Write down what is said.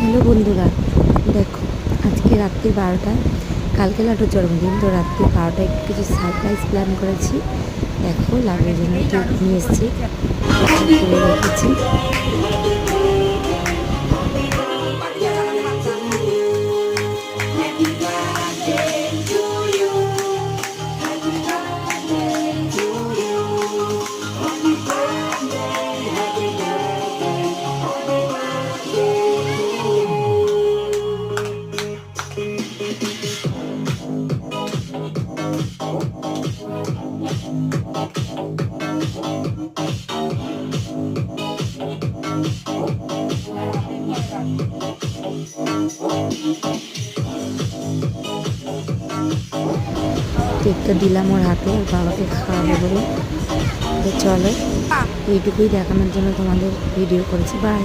Hello বন্ধুরা, দেখো আজকে রাত্রি 12টায়, কালকে লাড্ডুর জন্মদিন, তো রাত্রি 12টায় একটু কিছু সারপ্রাইজ প্ল্যান করেছি। দেখো লাড্ডুর জন্য কেক নিয়ে এসেছি, করে রেখেছি। কেকটা দিলাম ওর হাতে, ওর বাবাকে খাওয়াবো বলে। তো চলো, এইটুকুই দেখানোর জন্য তোমাদের ভিডিও করেছি। বাই।